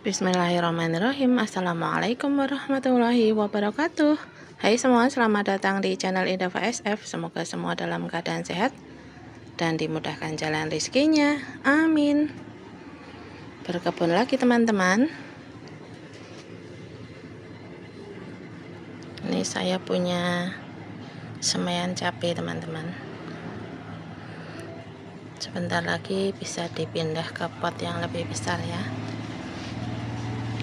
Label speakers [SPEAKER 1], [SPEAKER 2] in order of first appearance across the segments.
[SPEAKER 1] Bismillahirrahmanirrahim. Assalamualaikum warahmatullahi wabarakatuh. Hai semua, selamat datang di channel Indah SF. Semoga semua dalam keadaan sehat dan dimudahkan jalan rezekinya. Amin. Berkebun lagi teman-teman. Ini saya punya semaian cabai teman-teman. Sebentar lagi bisa dipindah ke pot yang lebih besar ya.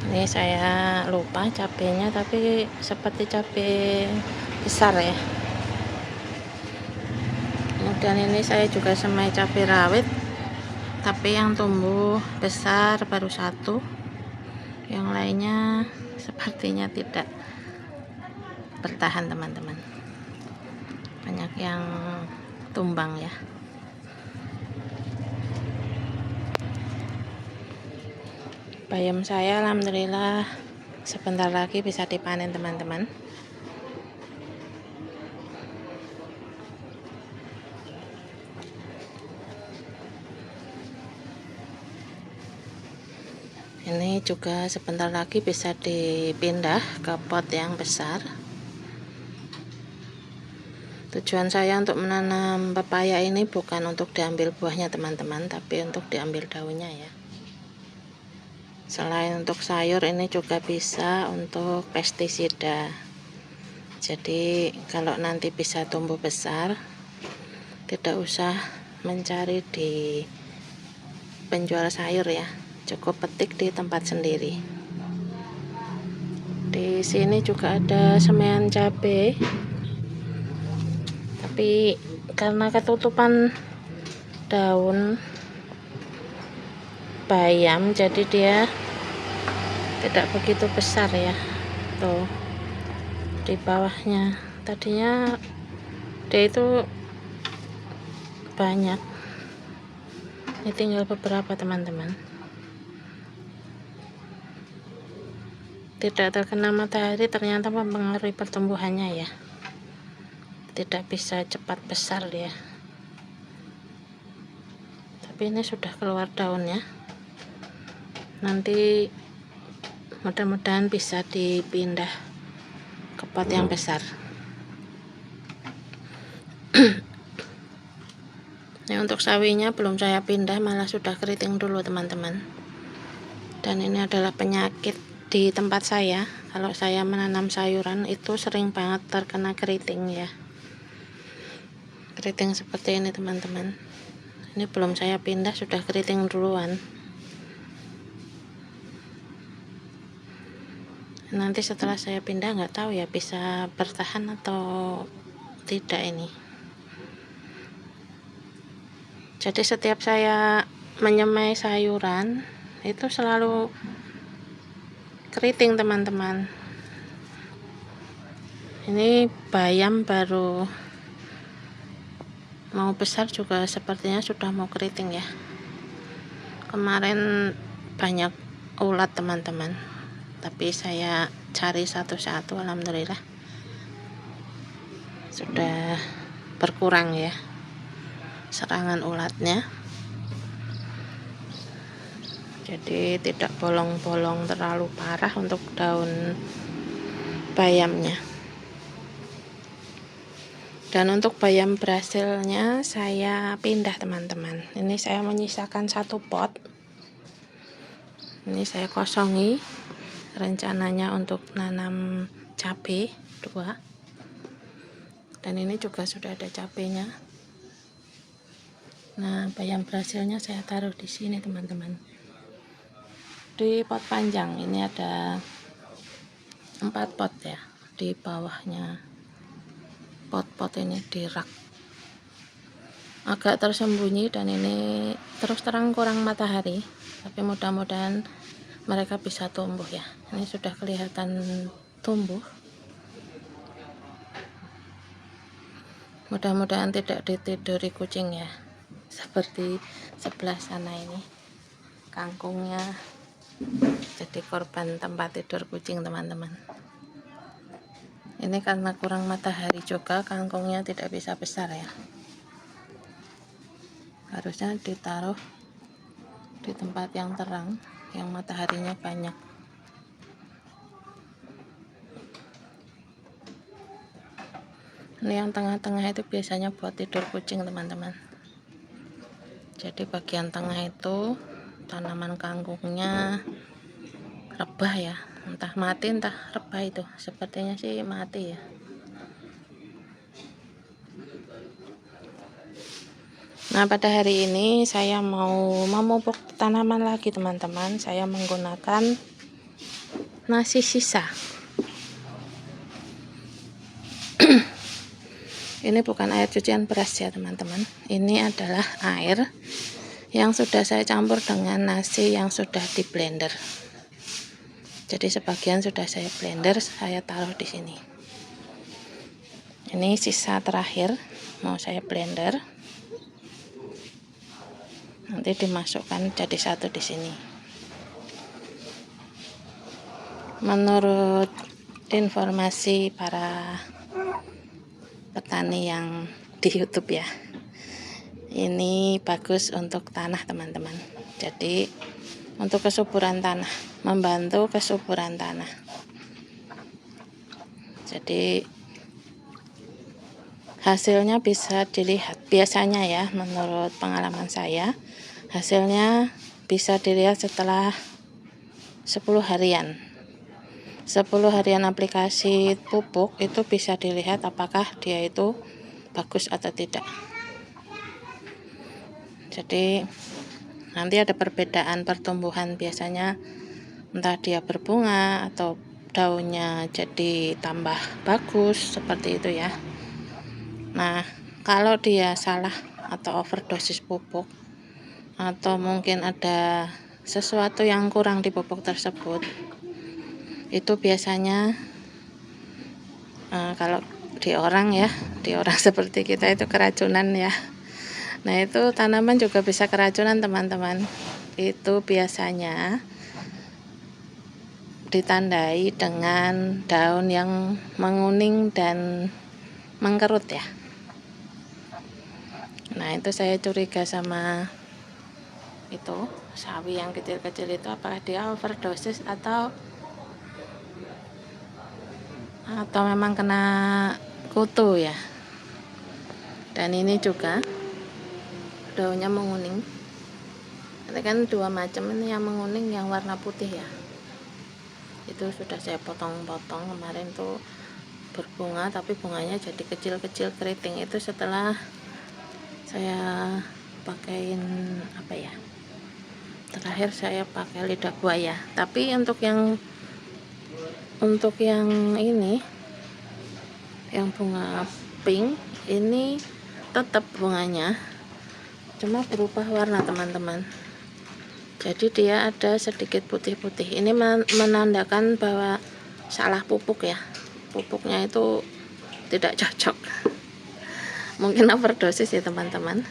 [SPEAKER 1] Ini saya lupa cabenya, tapi seperti cabai besar ya. Kemudian ini saya juga semai cabai rawit, tapi yang tumbuh besar baru satu, yang lainnya sepertinya tidak bertahan teman-teman, banyak yang tumbang ya. Bayam saya alhamdulillah sebentar lagi bisa dipanen teman-teman. Ini juga sebentar lagi bisa dipindah ke pot yang besar. Tujuan saya untuk menanam pepaya ini bukan untuk diambil buahnya teman-teman, tapi untuk diambil daunnya ya. Selain untuk sayur, ini juga bisa untuk pestisida. Jadi kalau nanti bisa tumbuh besar, tidak usah mencari di penjual sayur ya, cukup petik di tempat sendiri. Di sini juga ada semaian cabai, tapi karena ketutupan daun bayam, jadi dia tidak begitu besar ya. Tuh di bawahnya, tadinya dia itu banyak, ini tinggal beberapa teman-teman. Tidak terkena matahari ternyata mempengaruhi pertumbuhannya ya, tidak bisa cepat besar ya. Tapi ini sudah keluar daunnya, nanti mudah-mudahan bisa dipindah ke pot yang besar. Nah, untuk sawinya belum saya pindah, malah sudah keriting dulu teman-teman. Dan ini adalah penyakit di tempat saya. Kalau saya menanam sayuran itu sering banget terkena keriting ya. Keriting seperti ini teman-teman. Ini belum saya pindah sudah keriting duluan. Nanti setelah saya pindah nggak tahu ya bisa bertahan atau tidak ini. Jadi setiap saya menyemai sayuran itu selalu keriting teman-teman. Ini bayam baru mau besar juga sepertinya sudah mau keriting ya. Kemarin banyak ulat teman-teman, tapi saya cari satu-satu, alhamdulillah sudah berkurang ya serangan ulatnya. Jadi tidak bolong-bolong terlalu parah untuk daun bayamnya. Dan untuk bayam Brasilnya saya pindah teman-teman. Ini saya menyisakan satu pot. Ini saya kosongi, rencananya untuk nanam cabai 2. Dan ini juga sudah ada cabainya. Nah, bayam Brasilnya saya taruh di sini teman-teman, di pot panjang. Ini ada 4 pot ya di bawahnya. Pot-pot ini di rak, agak tersembunyi, dan ini terus terang kurang matahari, tapi mudah-mudahan mereka bisa tumbuh ya. Ini sudah kelihatan tumbuh, mudah-mudahan tidak ditiduri kucing ya, seperti sebelah sana. Ini kangkungnya jadi korban tempat tidur kucing teman-teman. Ini karena kurang matahari juga, kangkungnya tidak bisa besar ya, harusnya ditaruh di tempat yang terang. yang mataharinya banyak. Ini yang tengah-tengah itu biasanya buat tidur kucing, teman-teman. Jadi bagian tengah itu tanaman kangkungnya rebah ya, entah mati entah rebah, itu sepertinya sih mati ya. Nah, pada hari ini saya mau memupuk tanaman lagi, teman-teman. Saya menggunakan nasi sisa. Ini bukan air cucian beras ya, teman-teman. Ini adalah air yang sudah saya campur dengan nasi yang sudah di blender. Jadi sebagian sudah saya blender, saya taruh di sini. Ini sisa terakhir mau saya blender. Nanti dimasukkan jadi satu di sini. Menurut informasi para petani yang di YouTube ya, ini bagus untuk tanah, teman-teman. Jadi untuk kesuburan tanah, membantu kesuburan tanah. Jadi hasilnya bisa dilihat, biasanya ya, menurut pengalaman saya, hasilnya bisa dilihat setelah 10 harian. 10 harian aplikasi pupuk itu bisa dilihat apakah dia itu bagus atau tidak. Jadi nanti ada perbedaan pertumbuhan, biasanya entah dia berbunga atau daunnya jadi tambah bagus, seperti itu ya. Nah, kalau dia salah atau overdosis pupuk, atau mungkin ada sesuatu yang kurang di pupuk tersebut, itu biasanya kalau di orang ya, di orang seperti kita itu keracunan ya. Nah, itu tanaman juga bisa keracunan, teman-teman. Itu biasanya ditandai dengan daun yang menguning dan mengkerut ya. Nah, itu saya curiga sama itu sawi yang kecil-kecil itu, apakah dia overdosis atau memang kena kutu ya. Dan ini juga daunnya menguning. Ini kan dua macam, ini yang menguning, yang warna putih ya. Itu sudah saya potong-potong kemarin tuh berbunga, tapi bunganya jadi kecil-kecil keriting. Itu setelah saya pakaiin apa ya, terakhir saya pakai lidah buaya. Tapi untuk yang ini, yang bunga pink ini tetap bunganya, cuma berubah warna, teman-teman. Jadi dia ada sedikit putih-putih. Ini menandakan bahwa salah pupuk ya, pupuknya itu tidak cocok, mungkin overdosis ya, teman-teman.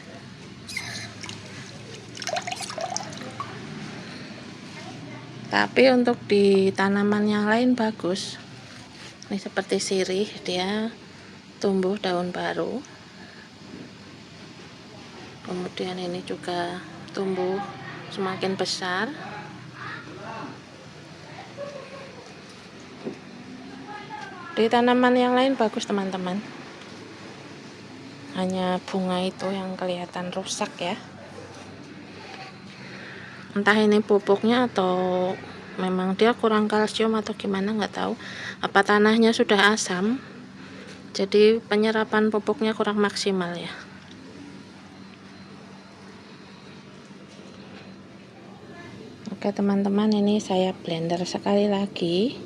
[SPEAKER 1] Tapi untuk di tanaman yang lain bagus. Ini seperti sirih, dia tumbuh daun baru. Kemudian ini juga tumbuh semakin besar. Di tanaman yang lain bagus, teman-teman. Hanya bunga itu yang kelihatan rusak ya. Entah ini pupuknya atau memang dia kurang kalsium atau gimana, nggak tahu. Apa tanahnya sudah asam, jadi penyerapan pupuknya kurang maksimal ya. Oke, teman-teman, ini saya blender sekali lagi.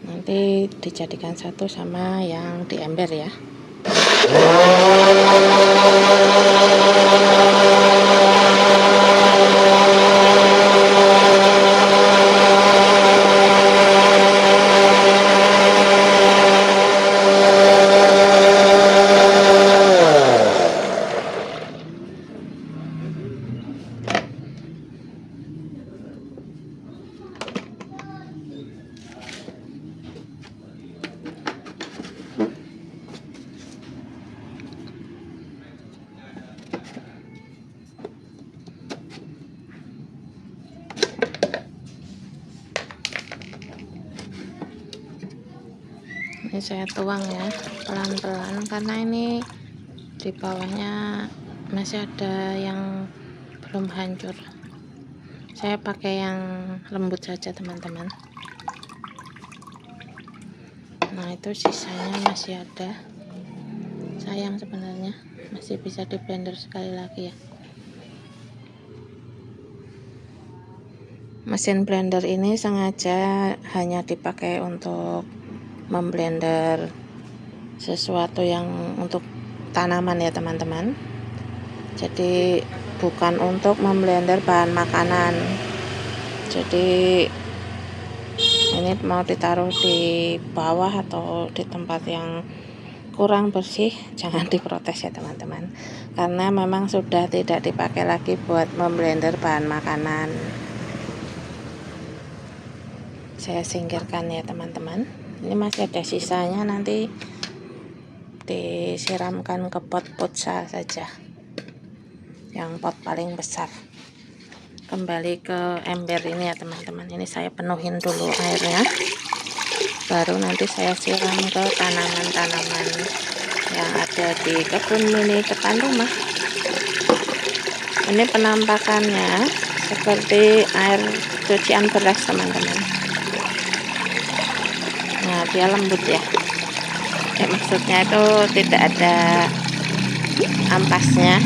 [SPEAKER 1] Nanti dijadikan satu sama yang di ember ya. Ini saya tuang ya pelan-pelan karena ini di bawahnya masih ada yang belum hancur. Saya pakai yang lembut saja teman-teman. Nah itu sisanya masih ada, sayang sebenarnya, masih bisa di blender sekali lagi ya. Mesin blender ini sengaja hanya dipakai untuk memblender sesuatu yang untuk tanaman ya teman-teman. Jadi bukan untuk memblender bahan makanan. Jadi ini mau ditaruh di bawah atau di tempat yang kurang bersih, jangan diprotes ya teman-teman, karena memang sudah tidak dipakai lagi buat memblender bahan makanan. Saya singkirkan ya teman-teman. Ini masih ada sisanya, nanti disiramkan ke pot putsa saja, yang pot paling besar. Kembali ke ember ini ya teman-teman, ini saya penuhin dulu airnya, baru nanti saya siram ke tanaman-tanaman yang ada di kebun mini depan rumah. Ini penampakannya seperti air cucian beras teman-teman. Nah dia lembut ya, maksudnya itu tidak ada ampasnya.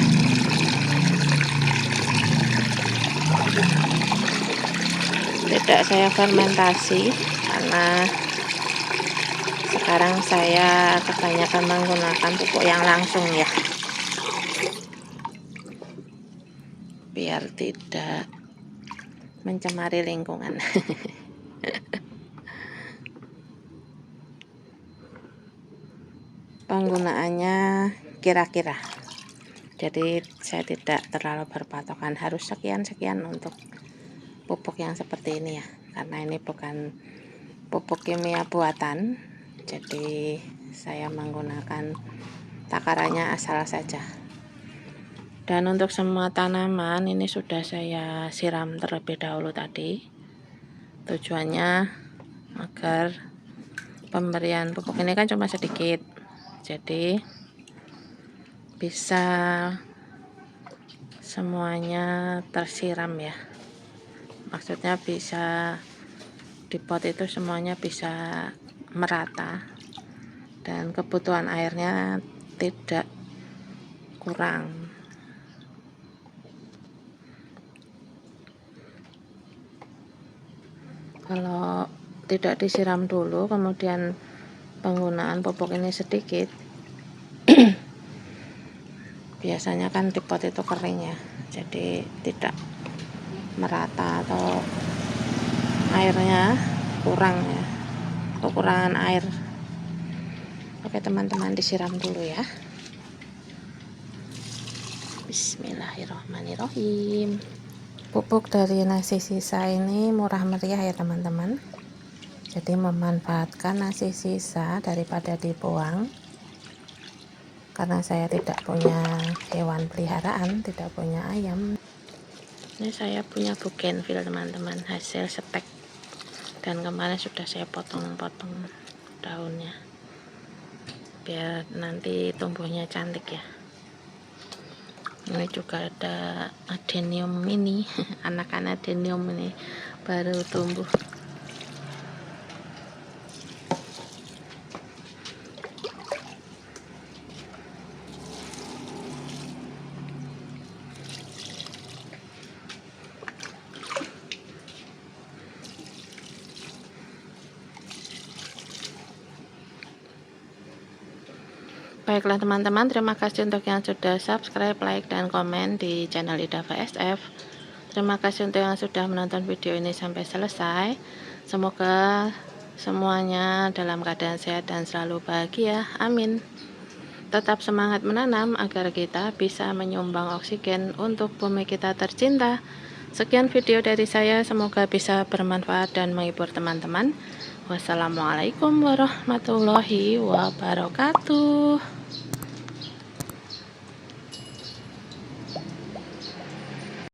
[SPEAKER 1] Tidak saya fermentasi karena sekarang saya kebanyakan menggunakan pupuk yang langsung ya, biar tidak mencemari lingkungan. Penggunaannya kira-kira, jadi saya tidak terlalu berpatokan harus sekian-sekian untuk pupuk yang seperti ini ya, karena ini bukan pupuk kimia buatan, jadi saya menggunakan takarannya asal saja. Dan untuk semua tanaman ini sudah saya siram terlebih dahulu tadi, tujuannya agar pemberian pupuk ini kan cuma sedikit, jadi bisa semuanya tersiram ya, maksudnya bisa di pot itu semuanya bisa merata dan kebutuhan airnya tidak kurang. Kalau tidak disiram dulu kemudian penggunaan pupuk ini sedikit, biasanya kan di pot itu kering ya, jadi tidak merata atau airnya kurang ya, kekurangan air. Oke teman-teman, disiram dulu ya. Bismillahirrahmanirrahim. Pupuk dari nasi sisa ini murah meriah ya teman-teman, jadi memanfaatkan nasi sisa daripada dibuang. Karena saya tidak punya hewan peliharaan, tidak punya ayam, ini saya punya bougainville teman-teman, hasil stek, dan kemarin sudah saya potong-potong daunnya biar nanti tumbuhnya cantik ya. Ini juga ada adenium ini, anakan adenium ini baru tumbuh. Baiklah teman-teman, terima kasih untuk yang sudah subscribe, like, dan komen di channel Ida VSF. Terima kasih untuk yang sudah menonton video ini sampai selesai. Semoga semuanya dalam keadaan sehat dan selalu bahagia, amin. Tetap semangat menanam agar kita bisa menyumbang oksigen untuk bumi kita tercinta. Sekian video dari saya, semoga bisa bermanfaat dan menghibur teman-teman. Wassalamualaikum warahmatullahi wabarakatuh.